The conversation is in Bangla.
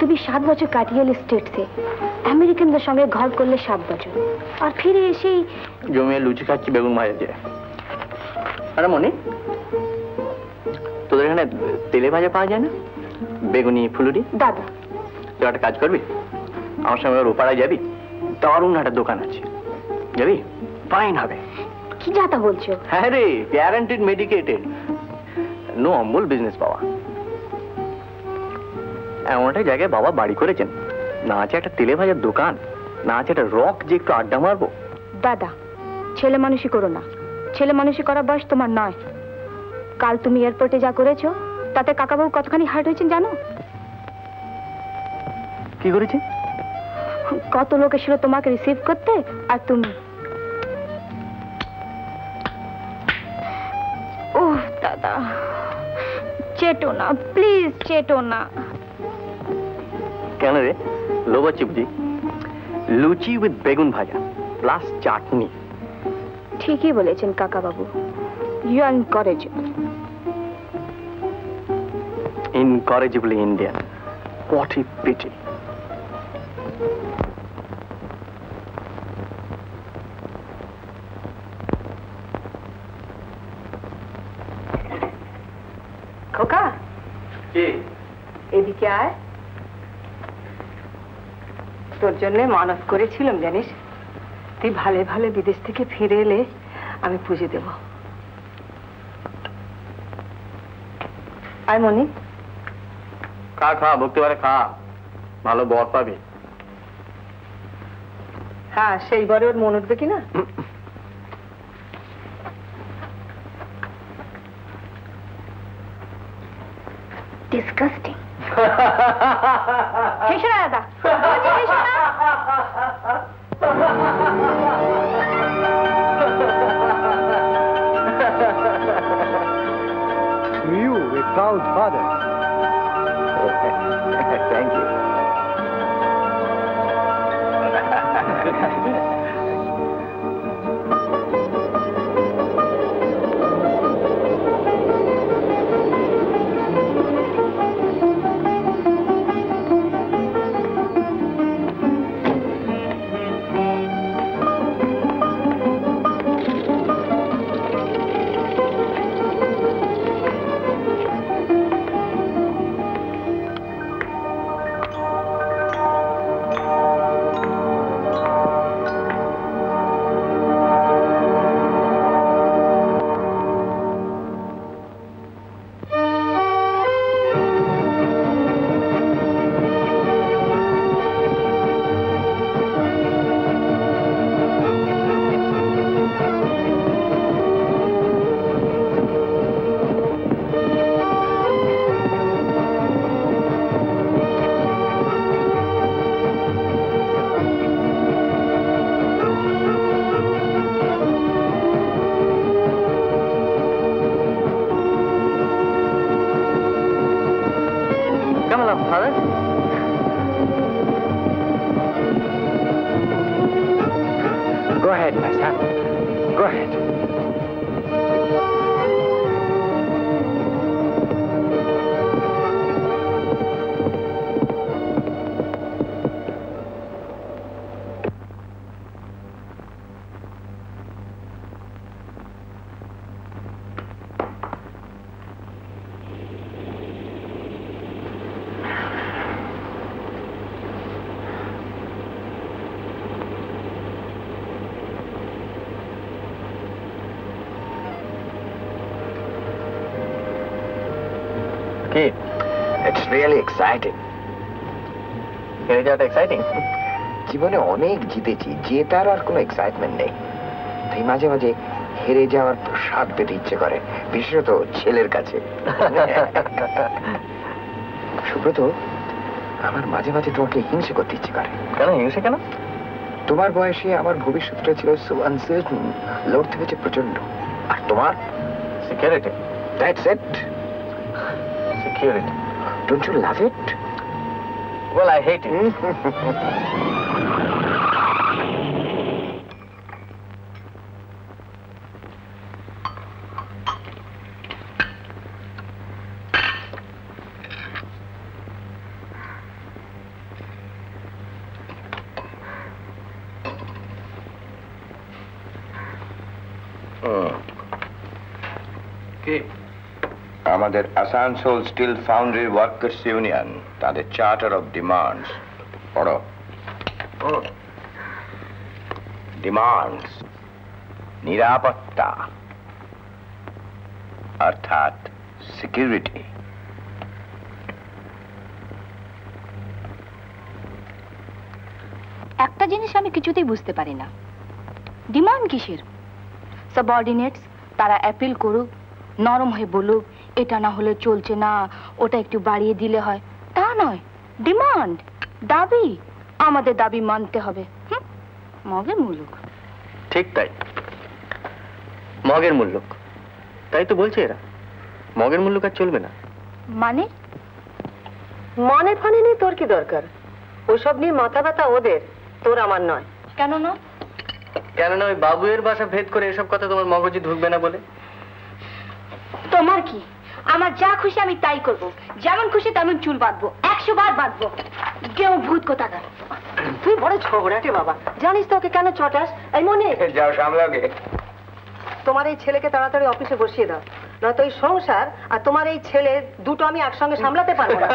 তুমি 7 বছর কাটিয়ে এলে স্টেটসে, আমেরিকানদের সঙ্গে ঘর করলে 7 বছর, আর ফিরে এসেই জমিয়ে লুচি খাচ্ছি বেগুন ভাজা দিয়ে। আরে মনি, তোদের এখানে তেলে ভাজা পাওয়া যায় না? বেগুনি ফুলুরি। দাদা তুই একটা কাজ করবি, আমার সঙ্গে ওর ওপাড়ায় যাবি, দারুণ একটা দোকান আছে, যাবি? ফাইন হবে। কি যাতা বলছো? হ্যাঁ রে, গ্যারান্টিড মেডিকেটেড, নো অম্বল বিজনেস পাওয়া। এমন একটা জায়গায় বাবা বাড়ি করেছেন, না আছে একটা তেলে ভাজার দোকান, না আছে একটা রক যে একটু আড্ডা মারবো। দাদা ছেলে মানুষই করো না, ছেলে মানুষই করার বয়স তোমার নয়। কাল তুমি এয়ারপোর্টে যা করেছো তাতে কাকাবাবু কতখানি হার্ট হয়েছেন জানো? কি করেছে? কত লোক এসেছিল তোমাকে রিসিভ করতে, আর তুমি ওহ দাদা চেটো না প্লিজ, চেটো না। কেন রে, লোবাচ্ছি বুঝি? লুচি উইথ বেগুন ভাজা প্লাস চাটনি। ঠিকই বলেছেন Kakababu, you are incorrigible. Incorrigibly Indian. What a pity. খোকা কি? এদিকে আয়, তোর জন্য মানত করেছিলাম জানিস, তুই ভালো ভালো বিদেশ থেকে ফিরে এলে আমি পুজো দেব। আয় মনি। খা খা, ভক্তি বারে খা, ভালো বর পাবি। হ্যাঁ সেই বরে ওর মন উঠবে কিনা। ডিসকাস্টিং। হেসো না দাদা, হেসো না। You, a proud father. Thank you. Father? Go ahead, my son. Go ahead. It's really exciting. হেরে যাওয়াটা এক্সাইটিং? জীবনে অনেক জিতেছি, জেতার আর কোনো এক্সাইটমেন্ট নেই। তাই মাঝে মাঝে হেরে যাওয়ার স্বাদ পেতে ইচ্ছে করে, বিশেষত ছেলের কাছে। সুব্রত, আমার মাঝে মাঝে তোমাকে হিংসে করতে ইচ্ছে করে। কেন হিংসে কেন? তোমার বয়সে আমার ভবিষ্যৎটা ছিল সো আনসার্টেন, লড়তে হয়েছে প্রচন্ড। আর তোমার security. That's it, security. Don't you love it? Well, I hate it. কে? আমাদের Asansol steel foundry workers union, তাদের চার্টার অফ ডিমান্ডস পড়ো। ডিমান্ডস নিরাপত্তা, অর্থাৎ সিকিউরিটি। একটা জিনিস আমি কিছুতেই বুঝতে পারি না, ডিমান্ড কিসের? সাবঅর্ডিনেটস তারা অ্যাপিল করুক, নরম হয়ে বলুক এটা না হলে চলছে না, ওটা একটু বাড়িয়ে দিলে হয়, তা নয়। ডিমান্ড, দাবি, আমাদের দাবি মানতে হবে। মগের মুলুক। ঠিক তাই, মগের মুল্লুক। তাই তো বলছে এরা, মগের মুল্লুক আর চলবে না। মানে মনে ফানে নেই, তোর কি দরকার? ওসব নিয়ে মাথা ব্যথা ওদের, তোর আমার নয়। কেন না? কেননা ওই বাবুয়ের বাসা ভেদ করে এসব কথা তোমার মগজে ঢুকবে না বলে। তোমার কি? আমার যা খুশি আমি তাই করব, যেমন খুশি তেমন চুল বাঁধবো, 100 বার বাঁধবো। কেউ ভূত কোথাকার। তুই বড় ঝগড়াটে বাবা, জানিস তো ওকে কেন চটাস? এই মনে যাও সামলাগে। তোমার এই ছেলেকে তাড়াতাড়ি অফিসে বসিয়ে দাও, নয়তো এই সংসার আর তোমার এই ছেলে দুটো আমি একসঙ্গে সামলাতে পারবো না।